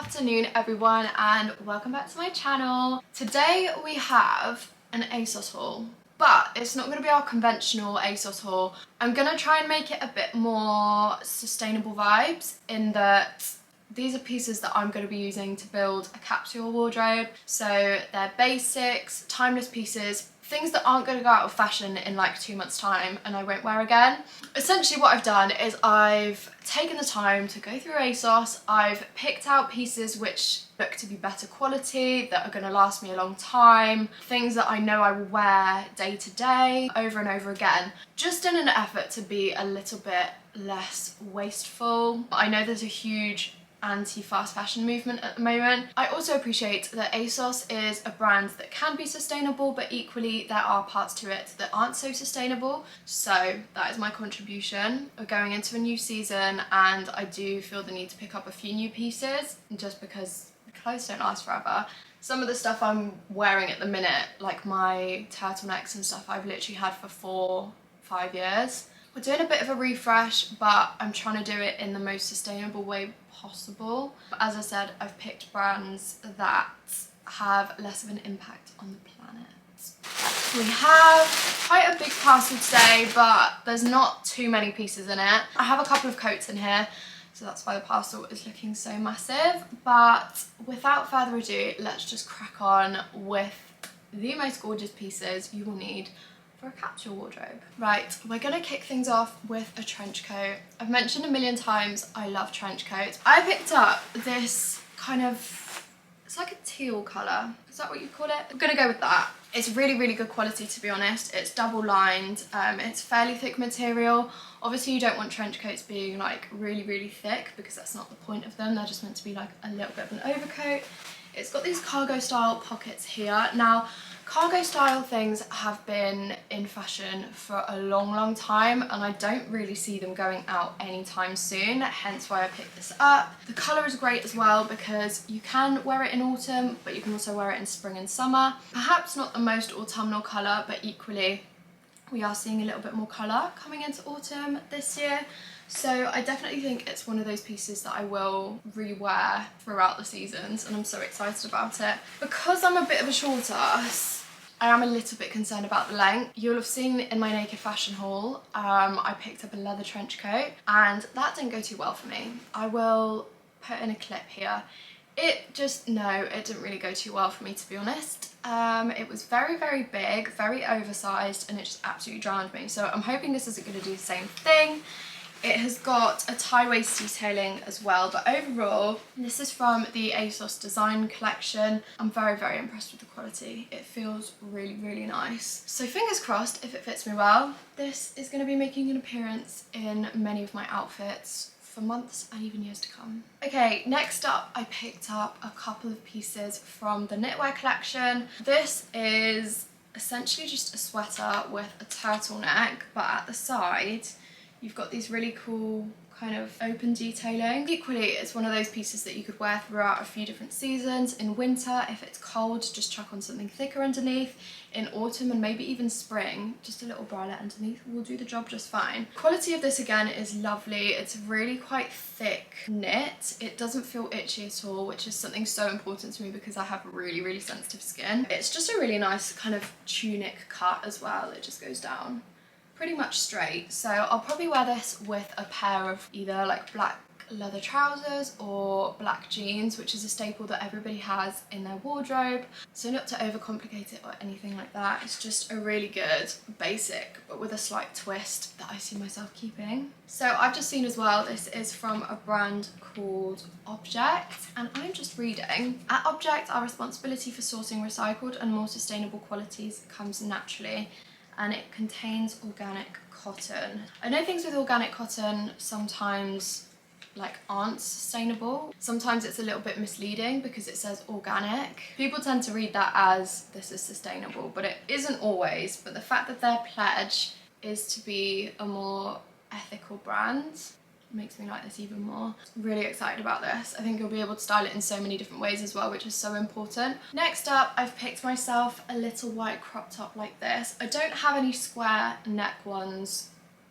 afternoon everyone and welcome back to my channel. Today we have an ASOS haul, but it's not going to be our conventional ASOS haul. I'm going to try and make it a bit more sustainable vibes in that these are pieces that I'm going to be using to build a capsule wardrobe. So they're basics, timeless pieces, things that aren't going to go out of fashion in like 2 months time and I won't wear again. Essentially what I've done is I've taken the time to go through ASOS. I've picked out pieces which look to be better quality, that are going to last me a long time, things that I know I will wear day to day over and over again, just in an effort to be a little bit less wasteful. I know there's a huge anti-fast fashion movement at the moment. I also appreciate that ASOS is a brand that can be sustainable, but equally there are parts to it that aren't so sustainable. So that is my contribution. We're going into a new season and I do feel the need to pick up a few new pieces just because the clothes don't last forever. Some of the stuff I'm wearing at the minute, like my turtlenecks and stuff, I've literally had for 4-5 years. We're doing a bit of a refresh, but I'm trying to do it in the most sustainable way possible. As I said, I've picked brands that have less of an impact on the planet. We have quite a big parcel today, but there's not too many pieces in it. I have a couple of coats in here, so that's why the parcel is looking so massive. But without further ado, let's just crack on with the most gorgeous pieces you will need for a capsule wardrobe. Right, we're gonna kick things off with a trench coat. I've mentioned a million times I love trench coats. I picked up this kind of, it's like a teal colour. Is that what you call it? I'm gonna go with that. It's really, really good quality, to be honest. It's double lined, it's fairly thick material. Obviously you don't want trench coats being like really, really thick because that's not the point of them. They're just meant to be like a little bit of an overcoat. It's got these cargo style pockets here. Now, cargo style things have been in fashion for a long time and I don't really see them going out anytime soon, hence why I picked this up. The colour is great as well because you can wear it in autumn, but you can also wear it in spring and summer. Perhaps not the most autumnal colour, but equally we are seeing a little bit more colour coming into autumn this year. So I definitely think it's one of those pieces that I will re-wear throughout the seasons and I'm so excited about it. Because I'm a bit of a short ass, I am a little bit concerned about the length. You'll have seen in my Naked Fashion haul, I picked up a leather trench coat and that didn't go too well for me. I will put in a clip here. It didn't really go too well for me, to be honest. It was very, very big, very oversized and it just absolutely drowned me. So I'm hoping this isn't going to do the same thing. It has got a tie waist detailing as well, but overall, this is from the ASOS design collection. I'm very, very impressed with the quality. It feels really, really nice. So fingers crossed if it fits me well. This is going to be making an appearance in many of my outfits for months and even years to come. Okay, next up I picked up a couple of pieces from the knitwear collection. This is essentially just a sweater with a turtleneck, but at the side you've got these really cool kind of open detailing. Equally, it's one of those pieces that you could wear throughout a few different seasons. In winter, if it's cold, just chuck on something thicker underneath. In autumn and maybe even spring, just a little bralette underneath will do the job just fine. Quality of this again is lovely. It's really quite thick knit. It doesn't feel itchy at all, which is something so important to me because I have really, really sensitive skin. It's just a really nice kind of tunic cut as well. It just goes down pretty much straight. So I'll probably wear this with a pair of either like black leather trousers or black jeans, which is a staple that everybody has in their wardrobe. So not to overcomplicate it or anything like that. It's just a really good basic, but with a slight twist that I see myself keeping. So I've just seen as well, this is from a brand called Object, and I'm just reading. At Object, our responsibility for sourcing recycled and more sustainable qualities comes naturally, and it contains organic cotton. I know things with organic cotton sometimes like aren't sustainable. Sometimes it's a little bit misleading because it says organic. People tend to read that as this is sustainable, but it isn't always. But the fact that their pledge is to be a more ethical brand makes me like this even more. Really excited about this. I think you'll be able to style it in so many different ways as well, which is so important. Next up, I've picked myself a little white crop top like this. I don't have any square neck ones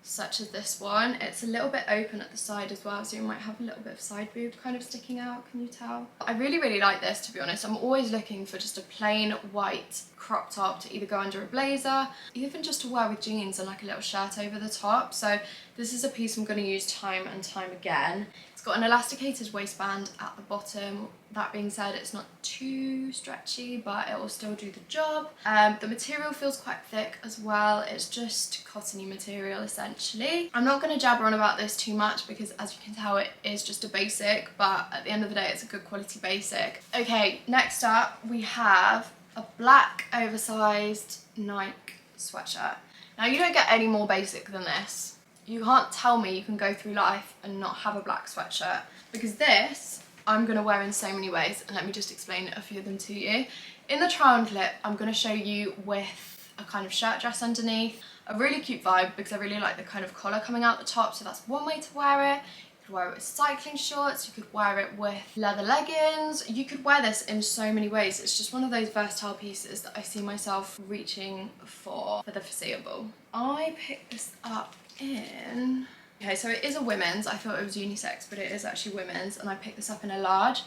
such as this one. It's a little bit open at the side as well, so you might have a little bit of side boob kind of sticking out, can you tell? I really like this, to be honest. I'm always looking for just a plain white crop top to either go under a blazer, even just to wear with jeans and like a little shirt over the top. So this is a piece I'm going to use time and time again. It's got an elasticated waistband at the bottom. That being said, it's not too stretchy, but it will still do the job. The material feels quite thick as well. It's just cottony material essentially. I'm not going to jabber on about this too much because, as you can tell, it is just a basic, but at the end of the day it's a good quality basic. Okay, next up we have a black oversized Nike sweatshirt. Now you don't get any more basic than this. You can't tell me you can go through life and not have a black sweatshirt, because this I'm going to wear in so many ways, and let me just explain a few of them to you. In the try on clip, I'm going to show you with a kind of shirt dress underneath, a really cute vibe because I really like the kind of collar coming out the top, so that's one way to wear it. You could wear it with cycling shorts, you could wear it with leather leggings, you could wear this in so many ways. It's just one of those versatile pieces that I see myself reaching for the foreseeable. I picked this up in... Okay, so it is a women's. I thought it was unisex, but it is actually women's, and I picked this up in a large.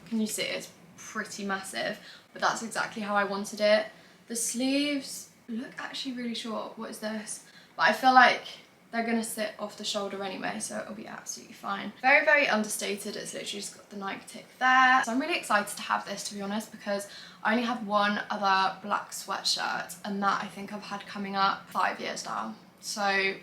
Can you see it? It's pretty massive, but that's exactly how I wanted it. The sleeves look actually really short. What is this? But I feel like they're gonna sit off the shoulder anyway, so it'll be absolutely fine. Very understated. It's literally just got the Nike tick there. So I'm really excited to have this, to be honest, because I only have one other black sweatshirt, and that I think I've had coming up 5 years now. So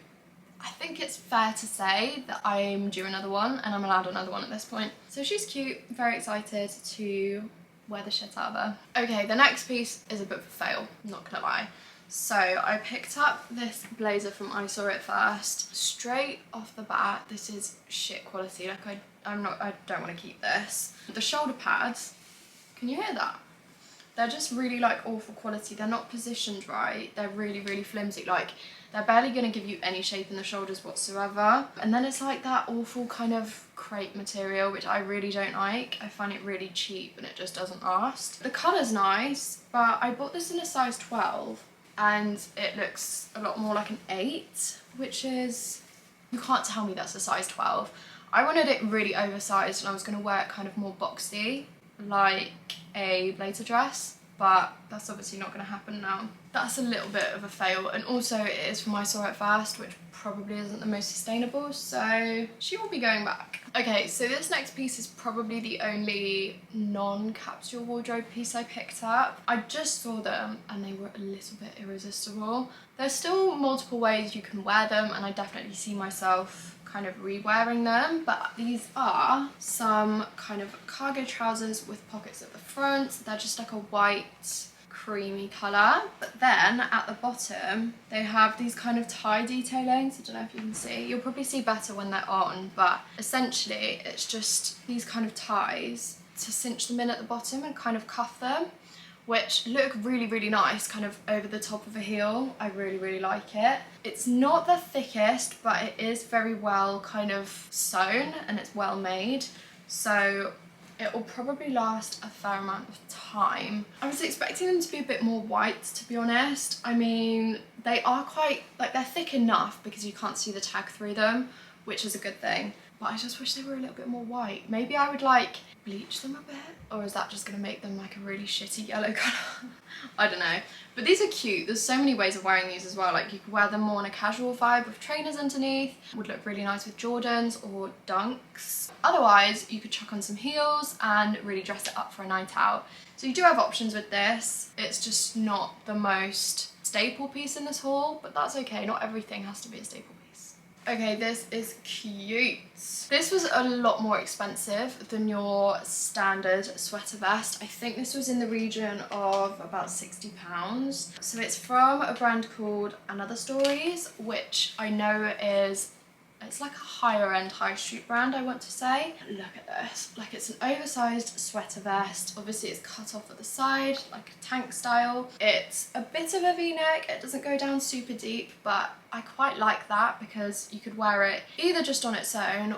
I think it's fair to say that I'm due another one, and I'm allowed another one at this point. So she's cute, very excited to wear the shit out of her. Okay, the next piece is a bit of a fail, not gonna lie. So I picked up this blazer from ASOS at first. Straight off the bat, this is shit quality. Like I don't want to keep this. The shoulder pads, can you hear that? They're just really like awful quality. They're not positioned right. They're really flimsy. Like they're barely going to give you any shape in the shoulders whatsoever. And then it's like that awful kind of crepe material, which I really don't like. I find it really cheap and it just doesn't last. The colour's nice, but I bought this in a size 12 and it looks a lot more like an 8, which is, you can't tell me that's a size 12. I wanted it really oversized and I was going to wear it kind of more boxy, like a blazer dress, but that's obviously not going to happen now. That's a little bit of a fail, and also it is from ASOS at first, which probably isn't the most sustainable, so she will be going back. Okay, so this next piece is probably the only non-capsule wardrobe piece I picked up. I just saw them and they were a little bit irresistible. There's still multiple ways you can wear them, and I definitely see myself kind of re-wearing them, but these are some kind of cargo trousers with pockets at the front. They're just like a white creamy colour, but then at the bottom they have these kind of tie detailings. I don't know if you can see, you'll probably see better when they're on, but essentially it's just these kind of ties to cinch them in at the bottom and kind of cuff them, which look really nice kind of over the top of a heel. I really like it. It's not the thickest, but it is very well kind of sewn and it's well made, so it will probably last a fair amount of time. I was expecting them to be a bit more white, to be honest. I mean, they are quite, like, they're thick enough because you can't see the tag through them, which is a good thing. But I just wish they were a little bit more white. Maybe I would like bleach them a bit, or is that just gonna make them like a really shitty yellow colour? I don't know. But these are cute. There's so many ways of wearing these as well. Like you could wear them more on a casual vibe with trainers underneath. Would look really nice with Jordans or Dunks. Otherwise, you could chuck on some heels and really dress it up for a night out. So you do have options with this. It's just not the most staple piece in this haul, but that's okay. Not everything has to be a staple piece. Okay, this is cute. This was a lot more expensive than your standard sweater vest. I think this was in the region of about £60. So it's from a brand called Another Stories, which I know is it's like a higher end high street brand, I want to say. Look at this, like it's an oversized sweater vest. Obviously it's cut off at the side, like a tank style. It's a bit of a v-neck, it doesn't go down super deep, but I quite like that because you could wear it either just on its own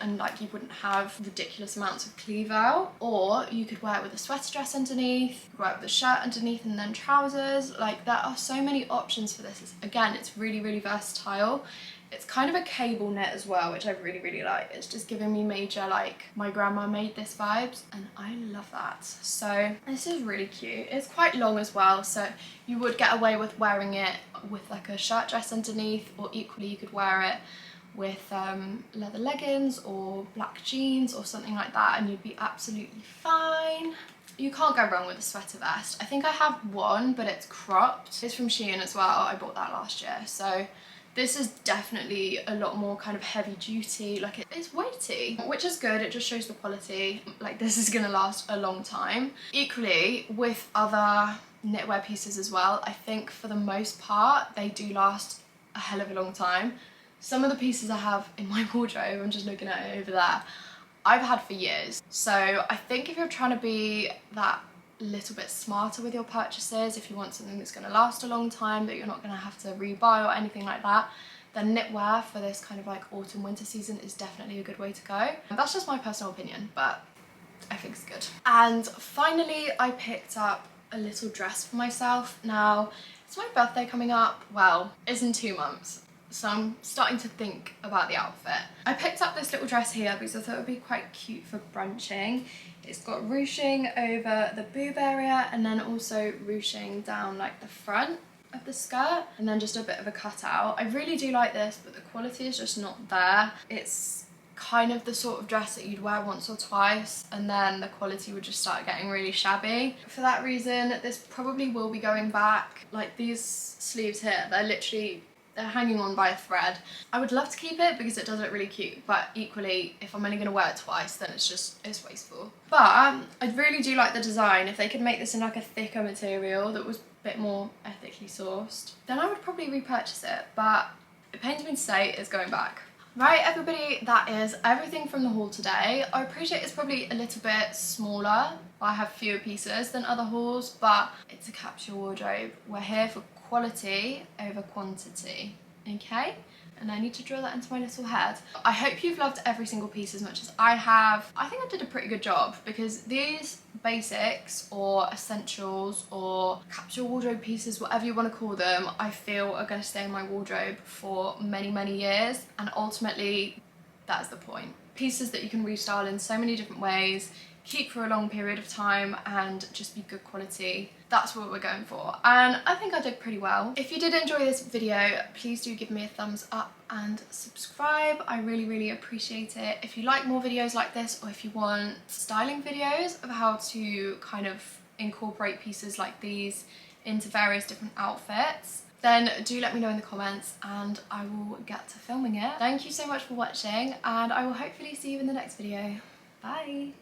and like you wouldn't have ridiculous amounts of cleave out, or you could wear it with a sweater dress underneath, you could wear it with a shirt underneath and then trousers. Like there are so many options for this. Again, it's really, really versatile. It's kind of a cable knit as well, which I really, really like. It's just giving me major, like, my grandma made this vibes, and I love that. So this is really cute. It's quite long as well, so you would get away with wearing it with like a shirt dress underneath, or equally you could wear it with leather leggings or black jeans or something like that, and you'd be absolutely fine. You can't go wrong with a sweater vest. I think I have one, but it's cropped. It's from Shein as well. I bought that last year, so this is definitely a lot more kind of heavy duty, like it's weighty, which is good. It just shows the quality. Like this is gonna last a long time. Equally with other knitwear pieces as well, I think for the most part they do last a hell of a long time. Some of the pieces I have in my wardrobe, I'm just looking at it over there, I've had for years. So I think if you're trying to be that little bit smarter with your purchases, if you want something that's going to last a long time that you're not going to have to rebuy or anything like that, then knitwear for this kind of like autumn winter season is definitely a good way to go. That's just my personal opinion, but I think it's good. And finally I picked up a little dress for myself. Now it's my birthday coming up, well, it's in 2 months, so I'm starting to think about the outfit. I picked up this little dress here because I thought it would be quite cute for brunching. It's got ruching over the boob area and then also ruching down like the front of the skirt, and then just a bit of a cutout. I really do like this, but the quality is just not there. It's kind of the sort of dress that you'd wear once or twice and then the quality would just start getting really shabby. For that reason, this probably will be going back. Like these sleeves here, they're hanging on by a thread. I would love to keep it because it does look really cute, but equally if I'm only going to wear it twice then it's wasteful. But I really do like the design. If they could make this in like a thicker material that was a bit more ethically sourced, then I would probably repurchase it, but it pains me to say it's going back. Right everybody, that is everything from the haul today. I appreciate it's probably a little bit smaller. I have fewer pieces than other hauls, but it's a capsule wardrobe. We're here for quality over quantity, okay? And I need to drill that into my little head. I hope you've loved every single piece as much as I have. I think I did a pretty good job because these basics or essentials or capsule wardrobe pieces, whatever you want to call them, I feel are going to stay in my wardrobe for many, many years, and ultimately that's the point. Pieces that you can restyle in so many different ways, keep for a long period of time and just be good quality. That's what we're going for, and I think I did pretty well. If you did enjoy this video, please do give me a thumbs up and subscribe. I really, really appreciate it. If you like more videos like this, or if you want styling videos of how to kind of incorporate pieces like these into various different outfits, then do let me know in the comments and I will get to filming it. Thank you so much for watching, and I will hopefully see you in the next video. Bye!